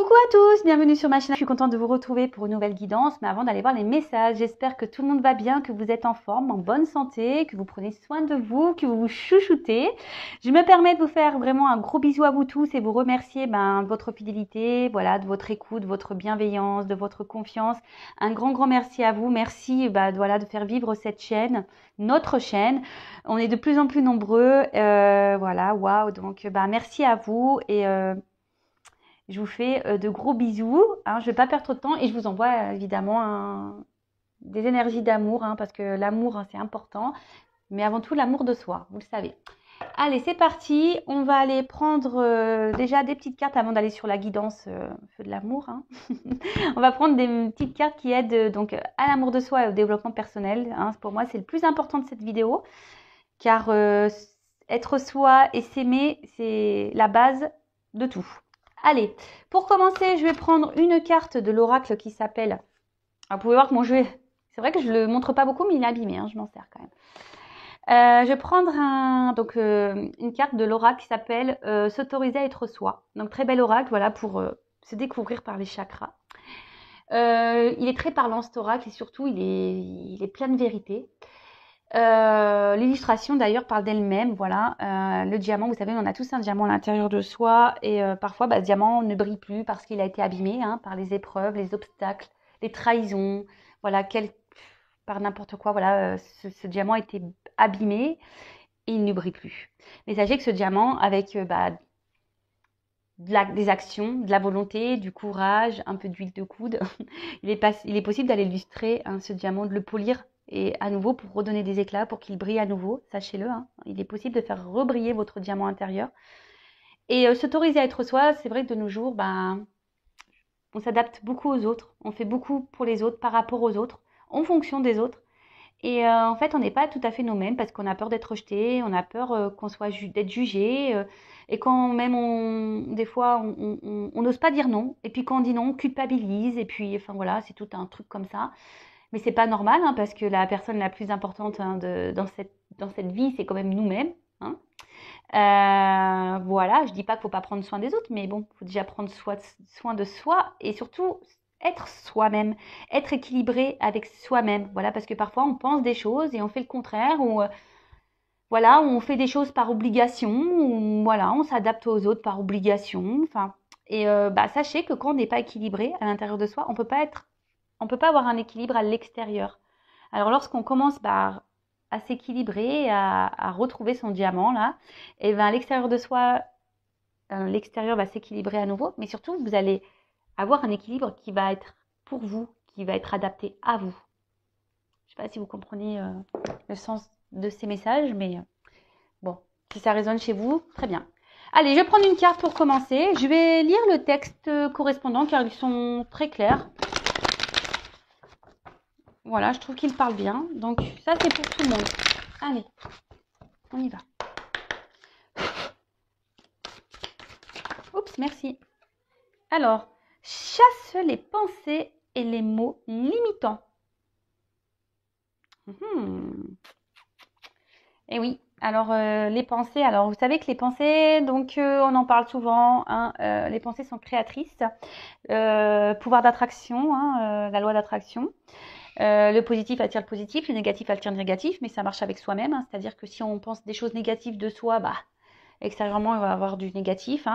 Coucou à tous, bienvenue sur ma chaîne. Je suis contente de vous retrouver pour une nouvelle guidance. Mais avant d'aller voir les messages, j'espère que tout le monde va bien, que vous êtes en forme, en bonne santé, que vous prenez soin de vous, que vous vous chouchoutez. Je me permets de vous faire vraiment un gros bisou à vous tous et vous remercier de votre fidélité, voilà, de votre écoute, de votre bienveillance, de votre confiance. Un grand merci à vous. Merci voilà, de faire vivre cette chaîne, notre chaîne. On est de plus en plus nombreux. Voilà, waouh. Donc merci à vous et je vous fais de gros bisous. Je ne vais pas perdre trop de temps et je vous envoie évidemment des énergies d'amour parce que l'amour, c'est important. Mais avant tout, l'amour de soi, vous le savez. Allez, c'est parti. On va aller prendre déjà des petites cartes avant d'aller sur la guidance feu de l'amour. On va prendre des petites cartes qui aident donc à l'amour de soi et au développement personnel. Pour moi, c'est le plus important de cette vidéo. Car être soi et s'aimer, c'est la base de tout. Allez, pour commencer, je vais prendre une carte de l'oracle qui s'appelle... Vous pouvez voir que mon jeu, c'est vrai que je ne le montre pas beaucoup, mais il est abîmé, je m'en sers quand même. Je vais prendre une carte de l'oracle qui s'appelle S'autoriser à être soi. Donc très bel oracle, voilà, pour se découvrir par les chakras. Il est très parlant cet oracle et surtout il est plein de vérité. L'illustration d'ailleurs parle d'elle-même, voilà. Le diamant, vous savez, on a tous un diamant à l'intérieur de soi et parfois ce diamant ne brille plus parce qu'il a été abîmé par les épreuves, les obstacles, les trahisons, voilà, par n'importe quoi, voilà, ce diamant a été abîmé et il ne brille plus. Mais sachez que ce diamant, avec des actions, de la volonté, du courage, un peu d'huile de coude, il est possible d'aller illustrer ce diamant, de le polir et à nouveau pour redonner des éclats, pour qu'il brille à nouveau, sachez-le. Il est possible de faire rebriller votre diamant intérieur. Et s'autoriser à être soi, c'est vrai que de nos jours, on s'adapte beaucoup aux autres, on fait beaucoup pour les autres, par rapport aux autres, en fonction des autres. Et en fait, on n'est pas tout à fait nous-mêmes parce qu'on a peur d'être rejeté, on a peur d'être jugé. Et quand même, des fois, on n'ose pas dire non. Et puis quand on dit non, on culpabilise. Et puis, enfin voilà, c'est tout un truc comme ça. Mais c'est pas normal parce que la personne la plus importante dans cette vie, c'est quand même nous-mêmes. Voilà, je dis pas qu'il faut pas prendre soin des autres, mais bon, il faut déjà prendre soin de soi et surtout être soi-même, être équilibré avec soi-même. Voilà, parce que parfois on pense des choses et on fait le contraire ou voilà, on fait des choses par obligation ou voilà, on s'adapte aux autres par obligation. Enfin, et sachez que quand on n'est pas équilibré à l'intérieur de soi, on peut pas avoir un équilibre à l'extérieur. Alors lorsqu'on commence à s'équilibrer, à retrouver son diamant là, et à l'extérieur de soi, l'extérieur va s'équilibrer à nouveau, mais surtout vous allez avoir un équilibre qui va être pour vous, qui va être adapté à vous. Je ne sais pas si vous comprenez le sens de ces messages, mais bon, si ça résonne chez vous, très bien. Allez, je vais prendre une carte pour commencer. Je vais lire le texte correspondant car ils sont très clairs. Voilà, je trouve qu'il parle bien. Donc ça, c'est pour tout le monde. Allez, on y va. Oups, merci. Alors, chasse les pensées et les mots limitants. Et oui, alors les pensées, alors vous savez que les pensées, donc on en parle souvent, les pensées sont créatrices, pouvoir d'attraction, la loi d'attraction. Le positif attire le positif, le négatif attire le négatif, mais ça marche avec soi-même, c'est-à-dire que si on pense des choses négatives de soi, extérieurement, il va y avoir du négatif.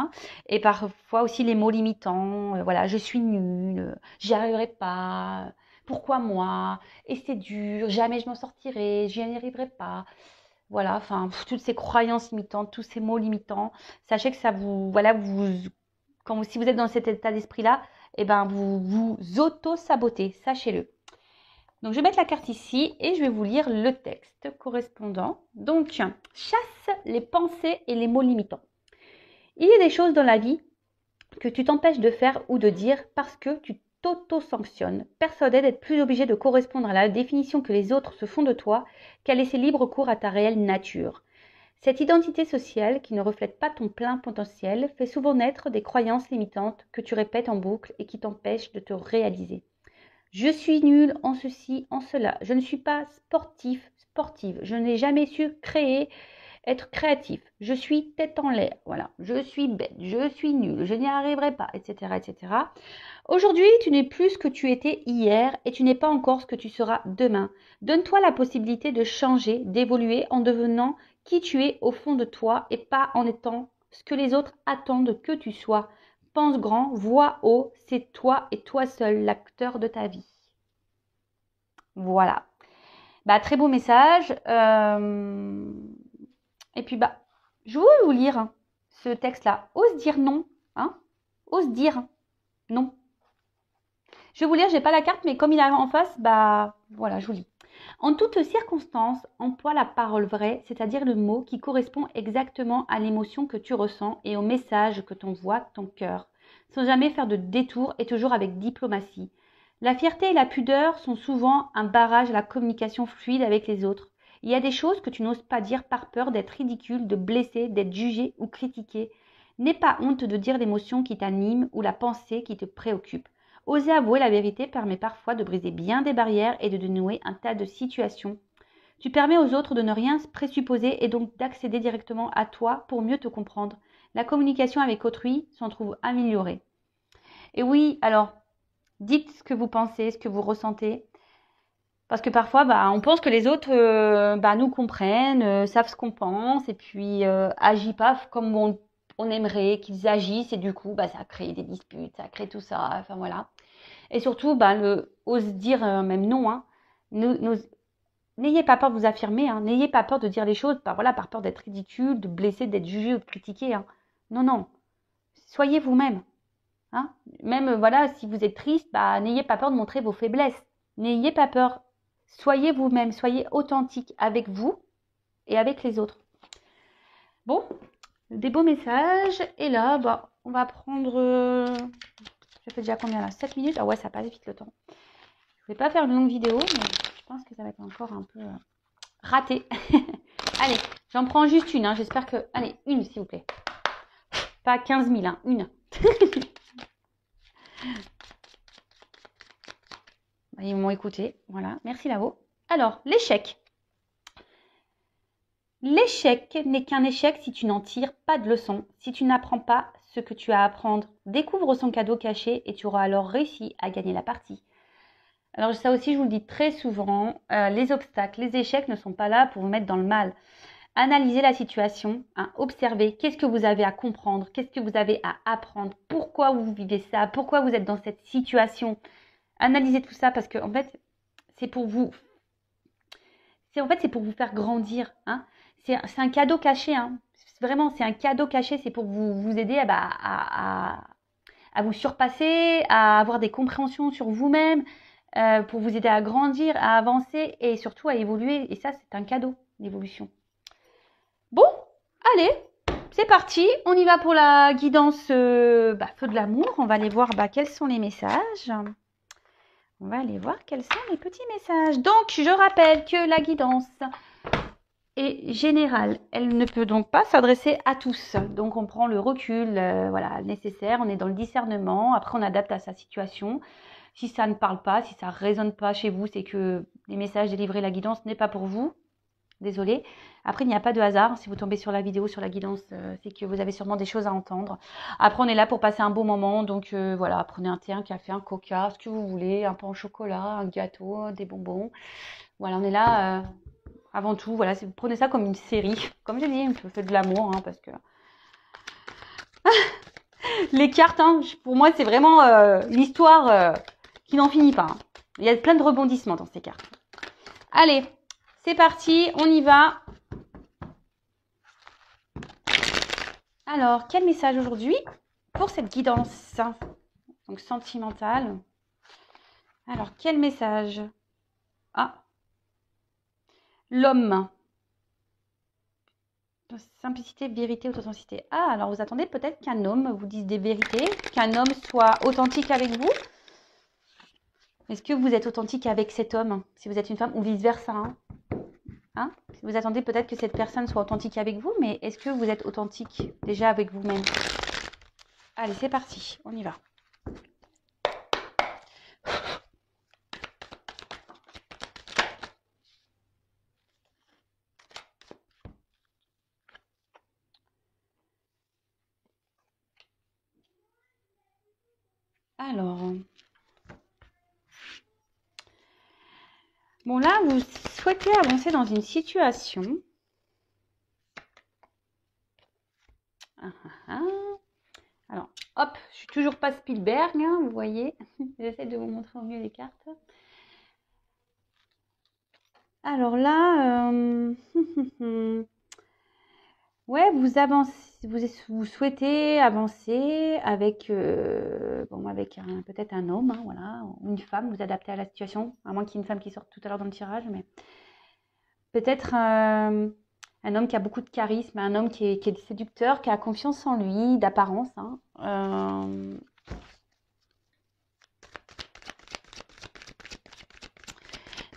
Et parfois aussi les mots limitants, voilà, je suis nulle, j'y arriverai pas, pourquoi moi, et c'est dur, jamais je m'en sortirai, j'y arriverai pas. Voilà, enfin, toutes ces croyances limitantes, tous ces mots limitants, sachez que ça vous, voilà, si vous êtes dans cet état d'esprit-là, vous vous auto-sabotez, sachez-le. Donc, je vais mettre la carte ici et je vais vous lire le texte correspondant. Donc, chasse les pensées et les mots limitants. Il y a des choses dans la vie que tu t'empêches de faire ou de dire parce que tu t'auto-sanctionnes, persuadé d'être plus obligé de correspondre à la définition que les autres se font de toi qu'à laisser libre cours à ta réelle nature. Cette identité sociale, qui ne reflète pas ton plein potentiel, fait souvent naître des croyances limitantes que tu répètes en boucle et qui t'empêchent de te réaliser. Je suis nulle en ceci, en cela. Je ne suis pas sportive. Je n'ai jamais su créer être créatif. Je suis tête en l'air. Voilà. Je suis bête. Je suis nulle. Je n'y arriverai pas, etc., etc. Aujourd'hui, tu n'es plus ce que tu étais hier et tu n'es pas encore ce que tu seras demain. Donne-toi la possibilité de changer, d'évoluer en devenant qui tu es au fond de toi et pas en étant ce que les autres attendent que tu sois. Pense grand, vois haut, c'est toi et toi seul l'acteur de ta vie. Voilà. Bah, très beau message. Et puis, bah, je voulais vous lire ce texte-là. Ose dire non. Hein? Ose dire non. Je vais vous lire, j'ai pas la carte, mais comme il est en face, bah voilà, je vous lis. En toutes circonstances, emploie la parole vraie, c'est-à-dire le mot qui correspond exactement à l'émotion que tu ressens et au message que t'envoie ton cœur, sans jamais faire de détour et toujours avec diplomatie. La fierté et la pudeur sont souvent un barrage à la communication fluide avec les autres. Il y a des choses que tu n'oses pas dire par peur d'être ridicule, de blesser, d'être jugé ou critiqué. N'aie pas honte de dire l'émotion qui t'anime ou la pensée qui te préoccupe. Oser avouer la vérité permet parfois de briser bien des barrières et de dénouer un tas de situations. Tu permets aux autres de ne rien présupposer et donc d'accéder directement à toi pour mieux te comprendre. La communication avec autrui s'en trouve améliorée. Et oui, alors, dites ce que vous pensez, ce que vous ressentez. Parce que parfois, on pense que les autres nous comprennent, savent ce qu'on pense et puis agissent pas comme on aimerait qu'ils agissent. Et du coup, ça crée des disputes, ça crée tout ça. Enfin voilà. Et surtout, ose dire même non. Hein. N'ayez pas peur de vous affirmer. Hein. N'ayez pas peur de dire les choses par peur d'être ridicule, de blesser, d'être jugé ou de critiquer. Hein. Non, non. Soyez vous-même. Hein. Même si vous êtes triste, n'ayez pas peur de montrer vos faiblesses. N'ayez pas peur. Soyez vous-même. Soyez authentique avec vous et avec les autres. Bon, des beaux messages. Et là, on va prendre... Ça fait déjà combien là? 7 minutes? Ah ouais, ça passe vite le temps. Je vais pas faire une longue vidéo, mais je pense que ça va être encore un peu raté. Allez, j'en prends juste une. Hein. J'espère que... Allez, une s'il vous plaît. Pas 15 000, hein, une. Ils m'ont écouté. Voilà, merci Lavo. Alors, l'échec. L'échec n'est qu'un échec si tu n'en tires pas de leçon, si tu n'apprends pas ce que tu as à apprendre. Découvre son cadeau caché et tu auras alors réussi à gagner la partie. Alors ça aussi, je vous le dis très souvent, les obstacles, les échecs ne sont pas là pour vous mettre dans le mal. Analysez la situation, hein, observez qu'est-ce que vous avez à comprendre, qu'est-ce que vous avez à apprendre, pourquoi vous vivez ça, pourquoi vous êtes dans cette situation. Analysez tout ça parce que en fait, c'est pour vous. C'est pour vous faire grandir. Hein. C'est un cadeau caché. Hein. Vraiment, c'est un cadeau caché. C'est pour vous aider à vous surpasser, à avoir des compréhensions sur vous-même, pour vous aider à grandir, à avancer et surtout à évoluer. Et ça, c'est un cadeau, l'évolution. Bon, allez, c'est parti. On y va pour la guidance feu de l'amour. On va aller voir quels sont les messages. On va aller voir quels sont les petits messages. Donc, je rappelle que la guidance est générale. Elle ne peut donc pas s'adresser à tous. Donc, on prend le recul nécessaire. On est dans le discernement. Après, on adapte à sa situation. Si ça ne parle pas, si ça ne résonne pas chez vous, c'est que les messages délivrés, la guidance n'est pas pour vous. Désolée. Après, il n'y a pas de hasard. Si vous tombez sur la vidéo, sur la guidance, c'est que vous avez sûrement des choses à entendre. Après, on est là pour passer un beau moment. Donc, prenez un thé, un café, un coca, ce que vous voulez, un pain au chocolat, un gâteau, des bonbons. Voilà, on est là avant tout. Voilà, prenez ça comme une série. Comme j'ai dit, un peu fait de l'amour, hein, parce que... Les cartes, hein, pour moi, c'est vraiment l'histoire qui n'en finit pas. Hein. Il y a plein de rebondissements dans ces cartes. Allez, c'est parti, on y va. Alors, quel message aujourd'hui pour cette guidance donc sentimentale? Alors, quel message? Ah, l'homme. Simplicité, vérité, authenticité. Ah, alors vous attendez peut-être qu'un homme vous dise des vérités, qu'un homme soit authentique avec vous. Est-ce que vous êtes authentique avec cet homme, si vous êtes une femme, ou vice-versa hein? Vous attendez peut-être que cette personne soit authentique avec vous, mais est-ce que vous êtes authentique déjà avec vous-même? Allez, c'est parti, on y va. Alors, bon là, vous souhaitez avancer dans une situation. Ah, ah, ah. Alors, hop, je suis toujours pas Spielberg, hein, vous voyez. J'essaie de vous montrer au mieux les cartes. Alors là, ouais, vous avancez, vous souhaitez avancer avec, bon, avec peut-être un homme, hein, voilà, ou une femme, vous adaptez à la situation, à moins qu'il y ait une femme qui sorte tout à l'heure dans le tirage, mais peut-être un homme qui a beaucoup de charisme, un homme qui est séducteur, qui a confiance en lui, d'apparence, hein.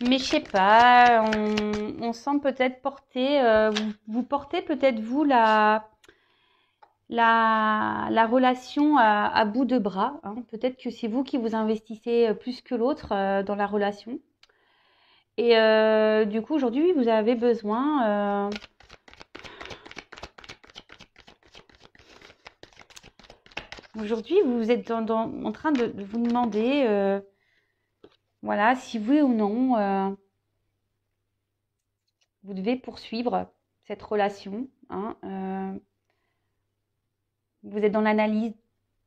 Mais je sais pas, on sent peut-être porter, vous portez peut-être vous la relation à bout de bras, hein. Peut-être que c'est vous qui vous investissez plus que l'autre dans la relation. Et du coup, aujourd'hui, vous avez besoin. Aujourd'hui, vous êtes en train de vous demander, voilà, si oui ou non, vous devez poursuivre cette relation, hein. Vous êtes dans l'analyse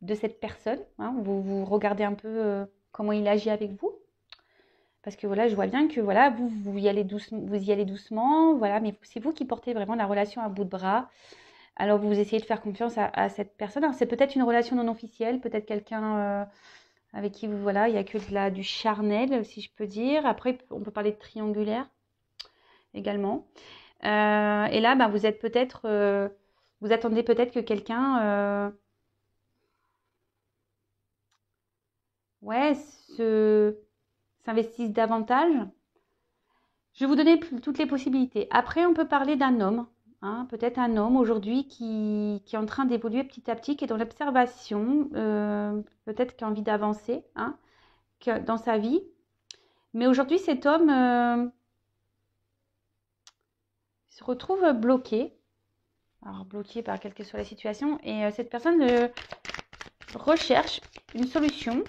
de cette personne, hein. Vous regardez un peu comment il agit avec vous. Parce que voilà, je vois bien que voilà, vous y allez doucement, voilà, mais c'est vous qui portez vraiment la relation à bout de bras. Alors vous essayez de faire confiance à cette personne. Alors, c'est peut-être une relation non officielle, peut-être quelqu'un avec qui vous voilà, il n'y a que du charnel, si je peux dire. Après, on peut parler de triangulaire également. Et là, bah, vous êtes peut-être, vous attendez peut-être que quelqu'un, ouais, s'investisse davantage. Je vais vous donner toutes les possibilités. Après, on peut parler d'un homme, hein, peut-être un homme aujourd'hui qui est en train d'évoluer petit à petit, qui est dans l'observation, peut-être qui a envie d'avancer, hein, dans sa vie. Mais aujourd'hui, cet homme se retrouve bloqué. Alors, bloqué par quelle que soit la situation. Et cette personne recherche une solution.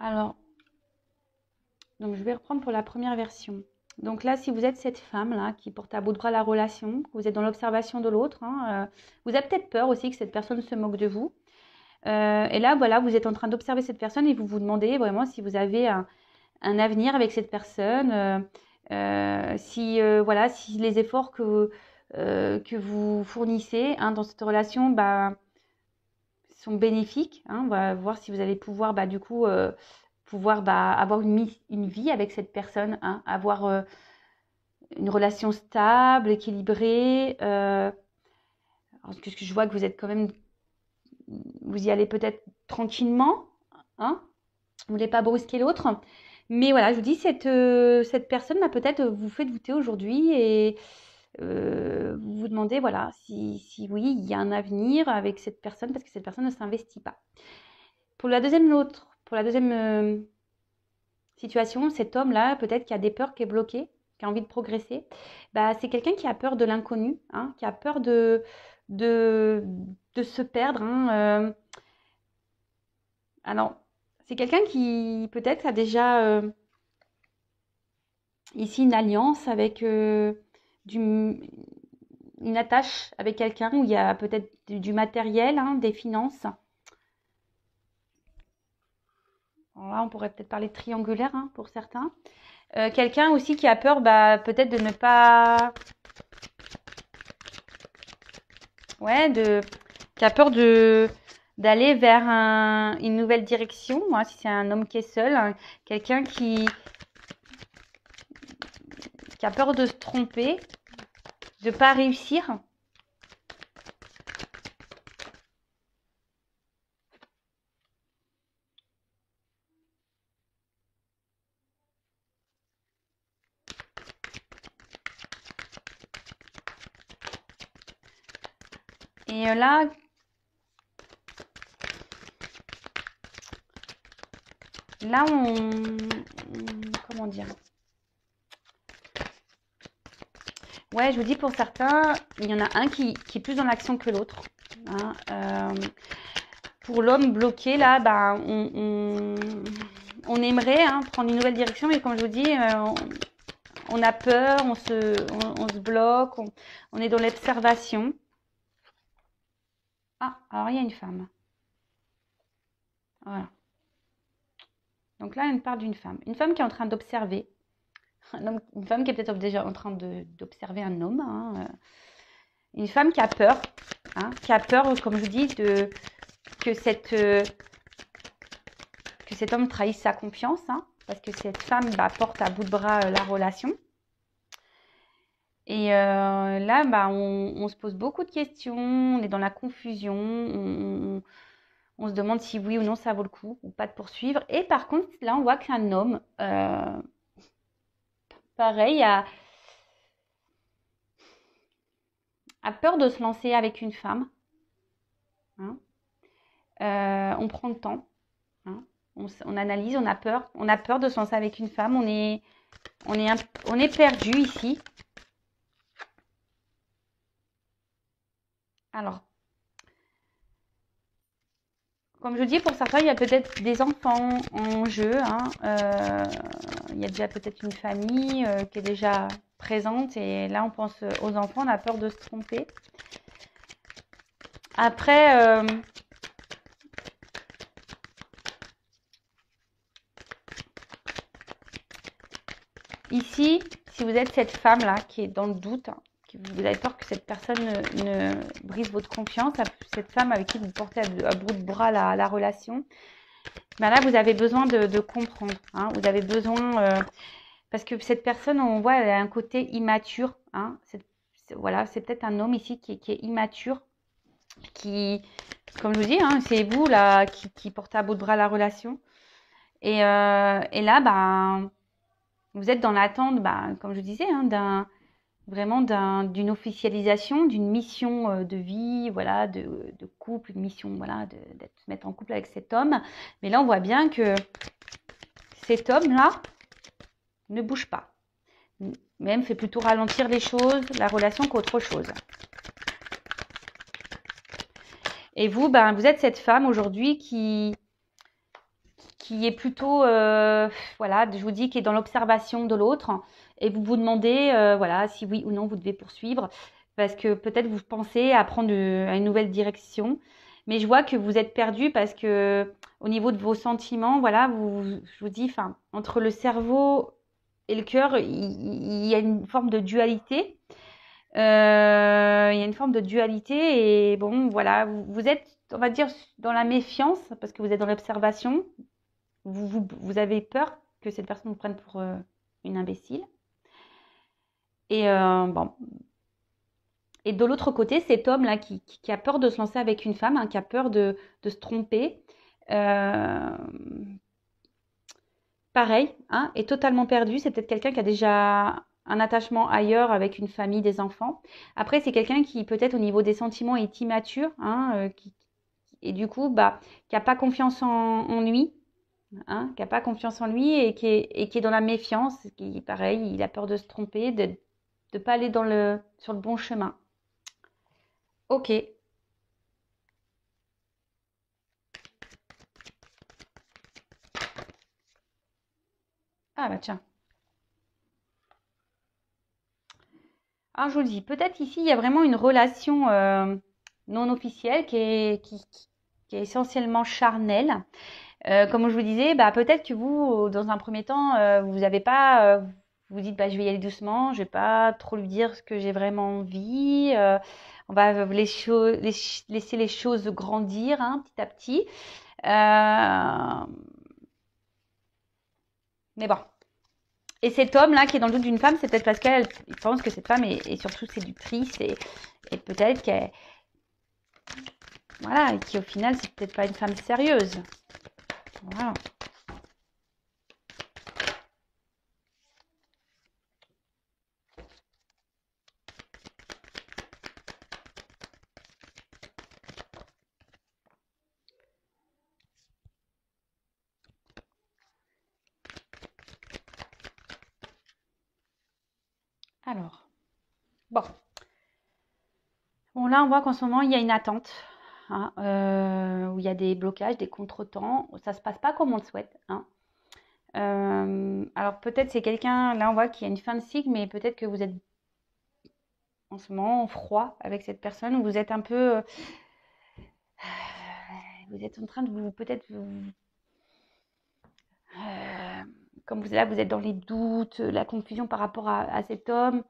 Alors, donc je vais reprendre pour la première version. Donc là, si vous êtes cette femme-là qui porte à bout de bras la relation, que vous êtes dans l'observation de l'autre, hein, vous avez peut-être peur aussi que cette personne se moque de vous. Et là, voilà, vous êtes en train d'observer cette personne et vous vous demandez vraiment si vous avez un avenir avec cette personne, voilà, si les efforts que vous fournissez, hein, dans cette relation, bah, sont bénéfiques, hein. On va voir si vous allez pouvoir, bah, du coup, pouvoir bah, avoir une vie avec cette personne, hein, avoir une relation stable, équilibrée. Parce que je vois que vous êtes quand même, vous y allez peut-être tranquillement, hein. Vous ne voulez pas brusquer l'autre. Mais voilà, je vous dis, cette personne m'a peut-être vous fait douter aujourd'hui et vous vous demandez, voilà, si oui, il y a un avenir avec cette personne parce que cette personne ne s'investit pas. Pour la deuxième situation, cet homme-là, peut-être qui a des peurs, qui est bloqué, qui a envie de progresser, bah, c'est quelqu'un qui a peur de l'inconnu, hein, qui a peur de, de se perdre, hein. Alors, c'est quelqu'un qui peut-être a déjà ici une alliance avec une attache avec quelqu'un où il y a peut-être du matériel, hein, des finances. Alors là, on pourrait peut-être parler de triangulaire, hein, pour certains. Quelqu'un aussi qui a peur, bah, peut-être de ne pas, ouais, qui a peur d'aller vers une nouvelle direction. Moi, si c'est un homme qui est seul, hein, quelqu'un qui a peur de se tromper, de ne pas réussir. Et là, comment dire? Ouais, je vous dis pour certains, il y en a un qui est plus dans l'action que l'autre. Hein. Pour l'homme bloqué, là, ben, on aimerait hein, prendre une nouvelle direction, mais comme je vous dis, on a peur, on se bloque, on est dans l'observation. Ah, alors il y a une femme. Voilà. Donc là, on parle d'une femme. Une femme qui est en train d'observer. Une femme qui est peut-être déjà en train d'observer un homme. Hein. Une femme qui a peur. Hein, qui a peur, comme je vous dis, que, que cet homme trahisse sa confiance. Hein, parce que cette femme bah, porte à bout de bras la relation. Et là, bah, on se pose beaucoup de questions. On est dans la confusion. On se demande si oui ou non ça vaut le coup ou pas de poursuivre. Et par contre, là, on voit qu'un homme, pareil, a peur de se lancer avec une femme. Hein. On prend le temps. Hein. On analyse, on a peur. On a peur de se lancer avec une femme. On est perdu ici. Alors, comme je dis, pour certains, il y a peut-être des enfants en jeu. Hein. Il y a déjà peut-être une famille qui est déjà présente. Et là, on pense aux enfants. On a peur de se tromper. Après, ici, si vous êtes cette femme-là qui est dans le doute, hein, vous avez peur que cette personne ne brise votre confiance, cette femme avec qui vous portez à bout de bras la relation, ben là, vous avez besoin de comprendre. Hein, vous avez besoin, parce que cette personne, on voit, elle a un côté immature. Hein, voilà, c'est peut-être un homme ici qui est immature, qui, comme je vous dis, hein, c'est vous là qui portez à bout de bras la relation. Et là, ben, vous êtes dans l'attente, ben, comme je disais, hein, d'une officialisation, d'une mission de vie, voilà, de couple, une mission, voilà, de se mettre en couple avec cet homme. Mais là, on voit bien que cet homme-là ne bouge pas. Même fait plutôt ralentir les choses, la relation qu'autre chose. Et vous, ben, vous êtes cette femme aujourd'hui qui est plutôt, voilà, je vous dis, qui est dans l'observation de l'autre. Et vous vous demandez, voilà, si oui ou non vous devez poursuivre. Parce que peut-être vous pensez à prendre à une nouvelle direction. Mais je vois que vous êtes perdu parce que au niveau de vos sentiments, voilà, je vous dis, enfin, entre le cerveau et le cœur, il y a une forme de dualité. Il y a une forme de dualité et bon, voilà, vous êtes, on va dire, dans la méfiance parce que vous êtes dans l'observation. Vous avez peur que cette personne vous prenne pour une imbécile. Et bon. Et de l'autre côté, cet homme-là qui a peur de se lancer avec une femme, hein, qui a peur de se tromper, euh, pareil, hein, est totalement perdu. C'est peut-être quelqu'un qui a déjà un attachement ailleurs avec une famille, des enfants. Après, c'est quelqu'un qui peut-être au niveau des sentiments est immature, hein, et du coup, bah, qui n'a pas confiance en lui. Hein, qui n'a pas confiance en lui et qui est dans la méfiance, qui pareil, il a peur de se tromper, de ne pas aller sur le bon chemin. Ok. Ah bah tiens. Alors je vous le dis, peut-être ici il y a vraiment une relation non officielle qui est essentiellement charnelle. Comme je vous disais, bah, peut-être que vous, dans un premier temps, vous n'avez pas, vous dites, bah, je vais y aller doucement, je vais pas trop lui dire ce que j'ai vraiment envie. On va laisser les choses grandir hein, petit à petit. Mais bon. Et cet homme-là qui est dans le doute d'une femme, c'est peut-être parce qu'elle pense que cette femme est surtout séductrice et peut-être qu'elle, voilà, et qui au final, c'est peut-être pas une femme sérieuse. Voilà. Alors. Bon. Bon, là, on voit qu'en ce moment, il y a une attente, hein, où il y a des blocages, des contretemps. Ça se passe pas comme on le souhaite, hein. Alors peut-être c'est quelqu'un, là on voit qu'il y a une fin de cycle, mais peut-être que vous êtes en ce moment en froid avec cette personne, ou vous êtes un peu, vous êtes en train de vous, peut-être, comme vous, là vous êtes dans les doutes, la confusion par rapport à cet homme.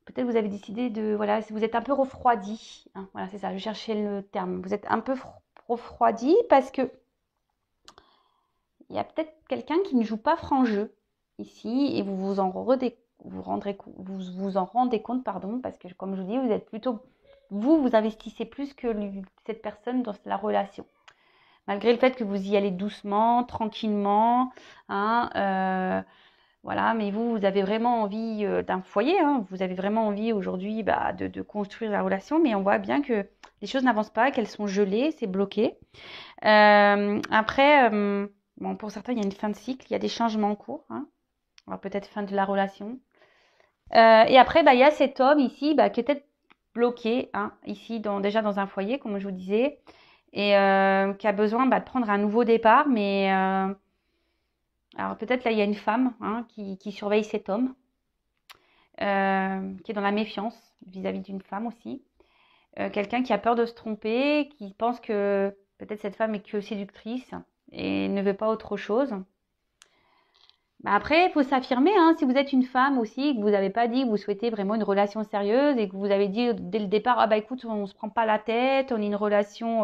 Peut-être vous avez décidé de, voilà, vous êtes un peu refroidi, hein, voilà c'est ça, je cherchais le terme. Vous êtes un peu refroidi parce que il y a peut-être quelqu'un qui ne joue pas franc jeu ici et vous vous en rendez compte, pardon, parce que comme je vous dis, vous êtes plutôt, vous investissez plus que cette personne dans la relation. Malgré le fait que vous y allez doucement, tranquillement, hein, voilà, mais vous avez vraiment envie d'un foyer, hein, vous avez vraiment envie aujourd'hui de construire la relation, mais on voit bien que les choses n'avancent pas, qu'elles sont gelées, c'est bloqué. Après, bon, pour certains, il y a une fin de cycle, il y a des changements en cours, hein. Alors peut-être fin de la relation. Et après, il y a cet homme ici qui est peut-être bloqué, hein, ici, déjà dans un foyer, comme je vous disais, et qui a besoin de prendre un nouveau départ. Mais alors peut-être là, il y a une femme, hein, qui surveille cet homme, qui est dans la méfiance vis-à-vis d'une femme aussi. Quelqu'un qui a peur de se tromper, qui pense que peut-être cette femme est que séductrice et ne veut pas autre chose. Après, il faut s'affirmer, hein, si vous êtes une femme aussi, que vous n'avez pas dit que vous souhaitez vraiment une relation sérieuse et que vous avez dit dès le départ, ah écoute, on ne se prend pas la tête, on est une relation,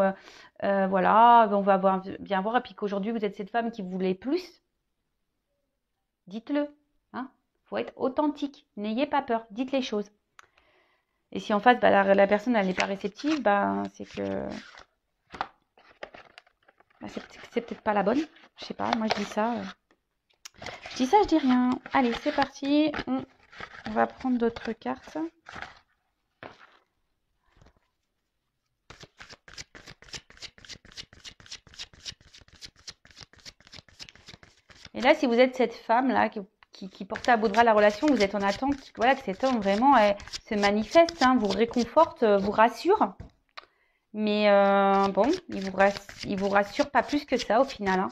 voilà, on va bien voir, et puis qu'aujourd'hui vous êtes cette femme qui voulait plus, dites-le, hein, faut être authentique, n'ayez pas peur, dites les choses. Et si en face, la personne elle n'est pas réceptive, c'est que c'est peut-être pas la bonne, je sais pas, moi je dis ça. Je dis ça, je dis rien. Allez, c'est parti. On va prendre d'autres cartes. Et là, si vous êtes cette femme-là qui portait à bout de bras la relation, vous êtes en attente, voilà, que cet homme vraiment se manifeste, hein, vous réconforte, vous rassure. Mais bon, il vous rassure pas plus que ça au final, hein.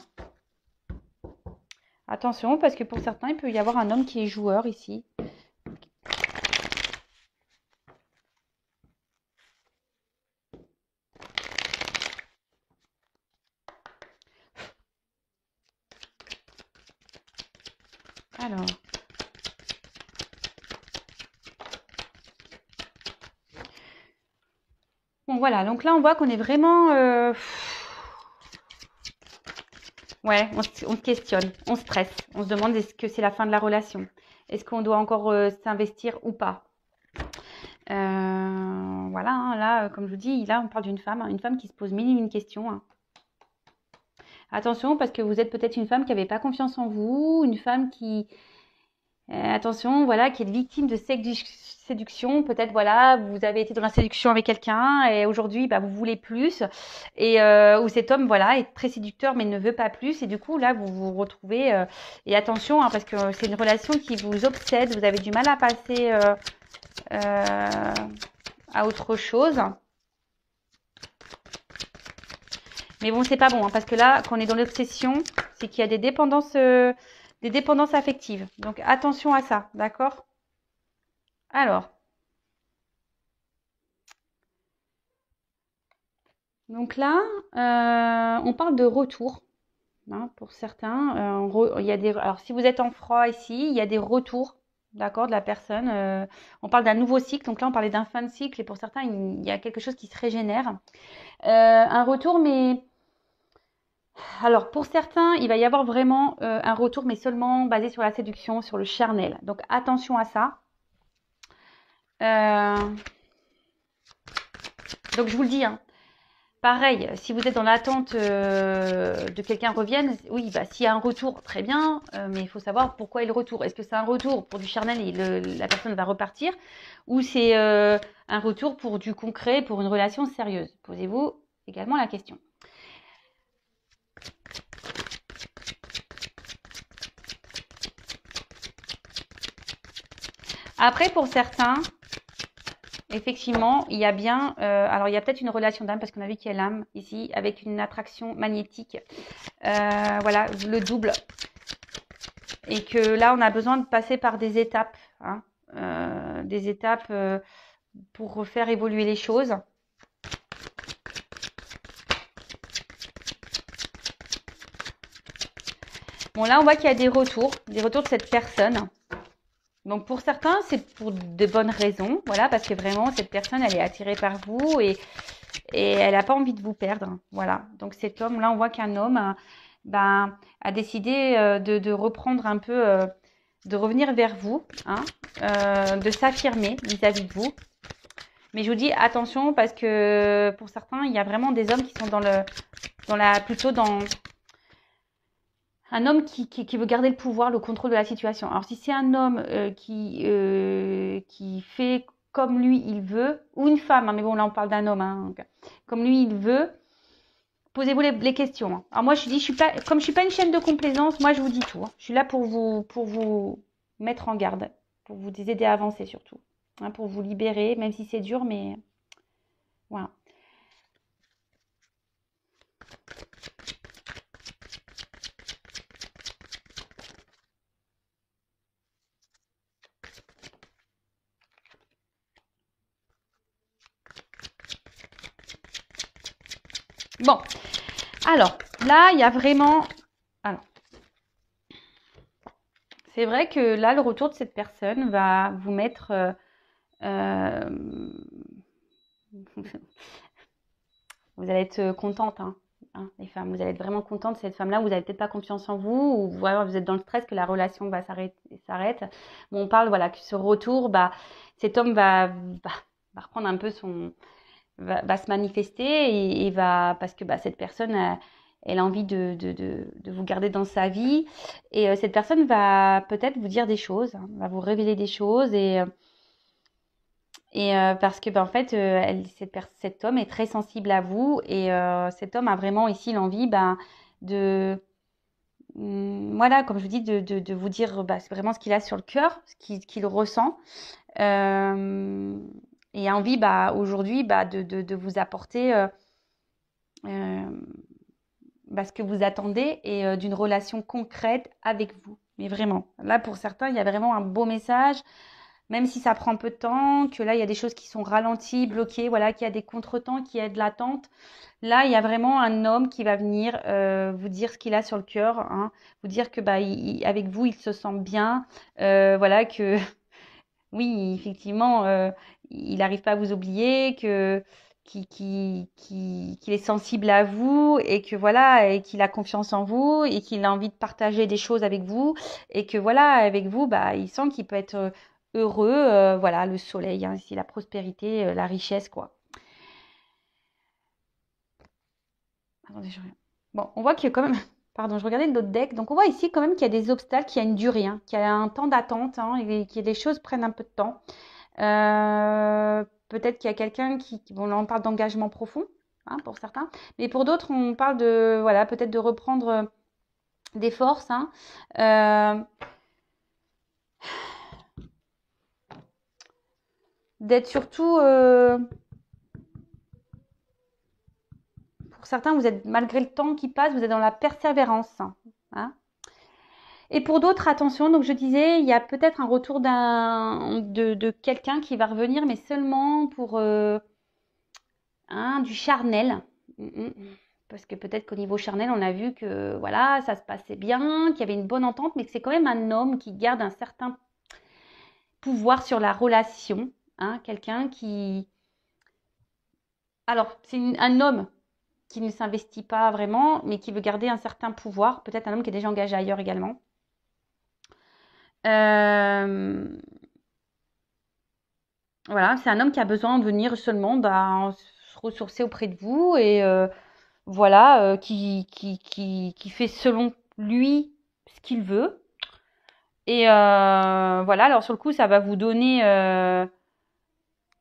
Attention, parce que pour certains, il peut y avoir un homme qui est joueur ici. Alors. Bon, voilà. Donc là, on voit qu'on est vraiment... Ouais, on se questionne, on stresse. On se demande est-ce que c'est la fin de la relation? Est-ce qu'on doit encore s'investir ou pas? Voilà, hein, là, comme je vous dis, là, on parle d'une femme, hein, une femme qui se pose mille et une questions, hein. Attention, parce que vous êtes peut-être une femme qui n'avait pas confiance en vous, une femme qui... attention, voilà, qui est victime de séduction. Peut-être, voilà, vous avez été dans la séduction avec quelqu'un et aujourd'hui, vous voulez plus. Et où cet homme, voilà, est très séducteur mais ne veut pas plus. Et du coup, là, vous vous retrouvez... et attention, hein, parce que c'est une relation qui vous obsède. Vous avez du mal à passer à autre chose. Mais bon, c'est pas bon, hein, parce que là, quand on est dans l'obsession, c'est qu'il y a des dépendances affectives. Donc, attention à ça, d'accord? Alors. Donc là, on parle de retour, hein, pour certains. Il y a alors, si vous êtes en froid ici, il y a des retours, d'accord, de la personne. On parle d'un nouveau cycle. Donc là, on parlait d'un fin de cycle. Et pour certains, il y a quelque chose qui se régénère. Un retour, mais... Alors, pour certains, il va y avoir vraiment un retour, mais seulement basé sur la séduction, sur le charnel. Donc, attention à ça. Donc, je vous le dis, hein. Pareil, si vous êtes dans l'attente de quelqu'un revienne, oui, s'il y a un retour, très bien, mais il faut savoir pourquoi est le retour. Est-ce que c'est un retour pour du charnel et la personne va repartir, ou c'est un retour pour du concret, pour une relation sérieuse? Posez-vous également la question. Après, pour certains, effectivement, il y a bien... alors, il y a peut-être une relation d'âme, parce qu'on a vu qu'il y a l'âme ici, avec une attraction magnétique. Voilà, le double. Et que là, on a besoin de passer par des étapes. Hein, des étapes pour faire évoluer les choses. Bon, là, on voit qu'il y a des retours de cette personne. Donc, pour certains, c'est pour de bonnes raisons. Voilà, parce que vraiment, cette personne, elle est attirée par vous et elle n'a pas envie de vous perdre. Voilà. Donc, cet homme, là, on voit qu'un homme a décidé de reprendre un peu, de revenir vers vous, hein, de s'affirmer vis-à-vis de vous. Mais je vous dis attention parce que pour certains, il y a vraiment des hommes qui sont plutôt dans un homme qui veut garder le pouvoir, le contrôle de la situation. Alors si c'est un homme qui fait comme lui il veut, ou une femme, hein, mais bon là on parle d'un homme, hein, donc, comme lui il veut, posez-vous les questions. Hein. Alors moi je dis, comme je suis pas une chaîne de complaisance, moi je vous dis tout. Hein. Je suis là pour vous mettre en garde, pour vous aider à avancer surtout, hein, pour vous libérer, même si c'est dur, mais voilà. Bon, alors là, il y a vraiment... Alors, c'est vrai que là, le retour de cette personne va vous mettre... vous allez être contente, hein, les femmes. Vous allez être vraiment contente de cette femme-là. Vous n'avez peut-être pas confiance en vous ou voilà, vous êtes dans le stress que la relation va s'arrête. Bon, on parle voilà, que ce retour, cet homme va reprendre un peu son... va se manifester et va... Parce que cette personne... elle a envie de vous garder dans sa vie. Et cette personne va peut-être vous dire des choses, hein, va vous révéler des choses. Parce que en fait, cet homme est très sensible à vous. Et cet homme a vraiment ici l'envie voilà, comme je vous dis, de vous dire c'est vraiment ce qu'il a sur le cœur, ce qu'il ressent. Et a envie aujourd'hui de vous apporter... ce que vous attendez et d'une relation concrète avec vous. Mais vraiment, là pour certains, il y a vraiment un beau message, même si ça prend un peu de temps, que là il y a des choses qui sont ralenties, bloquées, voilà, qu'il y a des contretemps, qu'il y a de l'attente. Là, il y a vraiment un homme qui va venir vous dire ce qu'il a sur le cœur, hein, vous dire que avec vous, il se sent bien, voilà, que oui, effectivement, il n'arrive pas à vous oublier, qu'il est sensible à vous et que voilà, et qu'il a confiance en vous et qu'il a envie de partager des choses avec vous et que voilà, avec vous, il sent qu'il peut être heureux, voilà, le soleil, hein, ici, la prospérité, la richesse, quoi. Attendez, bon, on voit qu'il y a quand même... Pardon, je regardais l'autre deck. Donc, on voit ici quand même qu'il y a des obstacles, qu'il y a une durée, hein, qu'il y a un temps d'attente, hein, et que les choses prennent un peu de temps. Peut-être qu'il y a quelqu'un bon, là, on parle d'engagement profond, hein, pour certains. Mais pour d'autres, on parle de, voilà, peut-être de reprendre des forces, hein. D'être surtout... pour certains, vous êtes, malgré le temps qui passe, vous êtes dans la persévérance, hein. Et pour d'autres, attention, donc je disais, il y a peut-être un retour de quelqu'un qui va revenir, mais seulement pour du charnel. Parce que peut-être qu'au niveau charnel, on a vu que voilà, ça se passait bien, qu'il y avait une bonne entente, mais que c'est quand même un homme qui garde un certain pouvoir sur la relation. Hein, quelqu'un qui... Alors, c'est un homme qui ne s'investit pas vraiment, mais qui veut garder un certain pouvoir. Peut-être un homme qui est déjà engagé ailleurs également. Voilà, c'est un homme qui a besoin de venir seulement se ressourcer auprès de vous et voilà, qui fait selon lui ce qu'il veut. Et voilà, alors sur le coup, ça va vous donner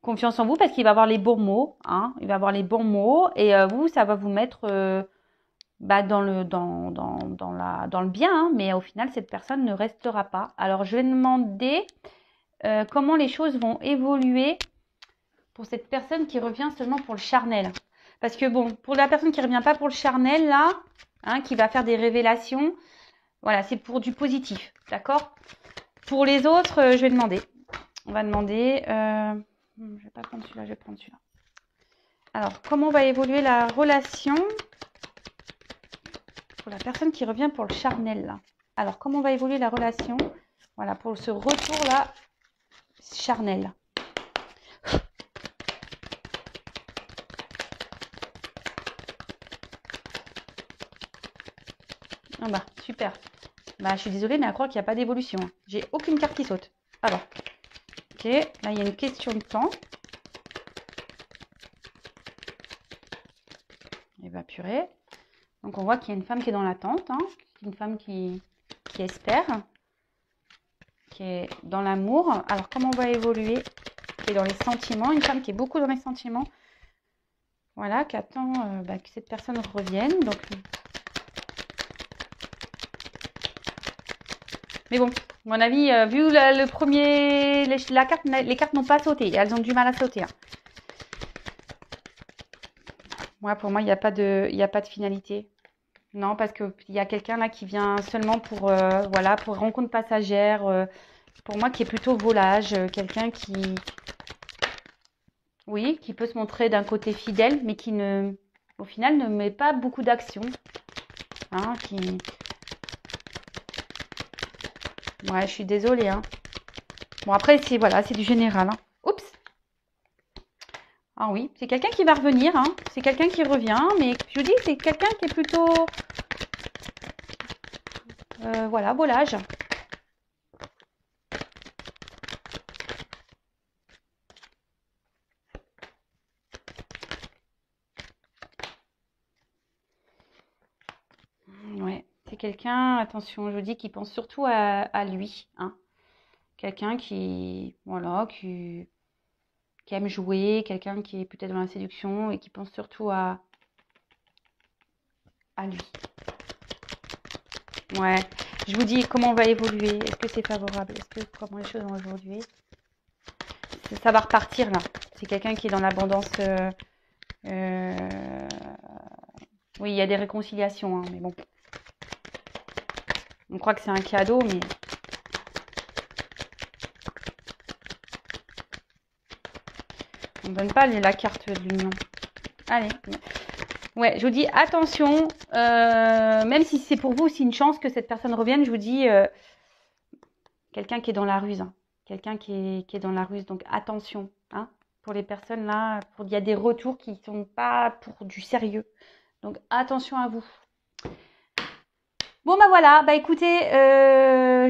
confiance en vous parce qu'il va avoir les bons mots, hein, il va avoir les bons mots et vous, ça va vous mettre dans le bien, hein, mais au final, cette personne ne restera pas. Alors, je vais demander comment les choses vont évoluer pour cette personne qui revient seulement pour le charnel. Parce que bon, pour la personne qui ne revient pas pour le charnel, là, hein, qui va faire des révélations, voilà, c'est pour du positif, d'accord? Pour les autres, je vais demander. On va demander... je ne vais pas prendre celui-là, je vais prendre celui-là. Alors, comment va évoluer la relation pour la personne qui revient pour le charnel, là? Alors, comment va évoluer la relation, voilà, pour ce retour-là, charnel. Ah bah, super. Bah, je suis désolée, mais à croire qu'il n'y a pas d'évolution. J'ai aucune carte qui saute. Alors, ok, là, il y a une question de temps. Et bah, purée. Donc, on voit qu'il y a une femme qui est dans l'attente. Hein. Une femme qui espère. Qui est dans l'amour. Alors, comment on va évoluer? Qui est dans les sentiments. Une femme qui est beaucoup dans les sentiments. Voilà, qui attend que cette personne revienne. Donc, mais bon, à mon avis, vu le premier, les cartes n'ont pas sauté. Elles ont du mal à sauter. Hein. Ouais, pour moi, il n'y a pas de finalité. Non, parce qu'il y a quelqu'un là qui vient seulement pour, voilà, pour rencontre passagère. Pour moi, qui est plutôt volage. Quelqu'un qui, oui, qui peut se montrer d'un côté fidèle, mais qui au final, ne met pas beaucoup d'action. Hein, ouais, je suis désolée. Hein. Bon, après, voilà, c'est du général. Hein. Oups. Ah oui, c'est quelqu'un qui va revenir. Hein. C'est quelqu'un qui revient, mais je vous dis, c'est quelqu'un qui est plutôt... voilà, volage. Ouais, c'est quelqu'un, attention, je vous dis, qui pense surtout à lui. Hein. Quelqu'un qui, voilà, qui aime jouer, quelqu'un qui est peut-être dans la séduction et qui pense surtout à lui. Ouais, je vous dis comment on va évoluer. Est-ce que c'est favorable? Comment les choses vont évoluer? Ça va repartir là. C'est quelqu'un qui est dans l'abondance. Oui, il y a des réconciliations, hein, mais bon. On croit que c'est un cadeau, mais... On ne donne pas la carte de l'union. Allez. Ouais, je vous dis, attention, même si c'est pour vous aussi une chance que cette personne revienne, je vous dis, quelqu'un qui est dans la ruse. Hein. Quelqu'un qui est dans la ruse, donc attention. Hein, pour les personnes là, il y a des retours qui ne sont pas pour du sérieux. Donc attention à vous. Bon bah voilà, bah écoutez,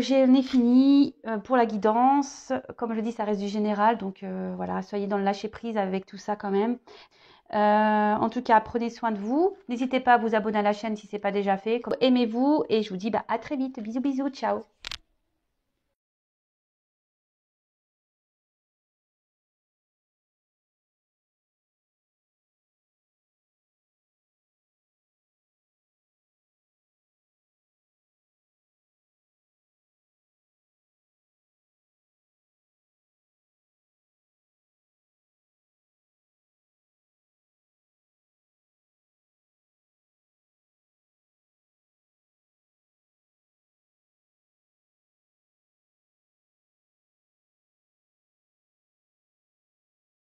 j'en ai fini pour la guidance. Comme je dis, ça reste du général, donc voilà, soyez dans le lâcher prise avec tout ça quand même. En tout cas, prenez soin de vous. N'hésitez pas à vous abonner à la chaîne si ce n'est pas déjà fait. Aimez-vous et je vous dis à très vite. Bisous, bisous, ciao.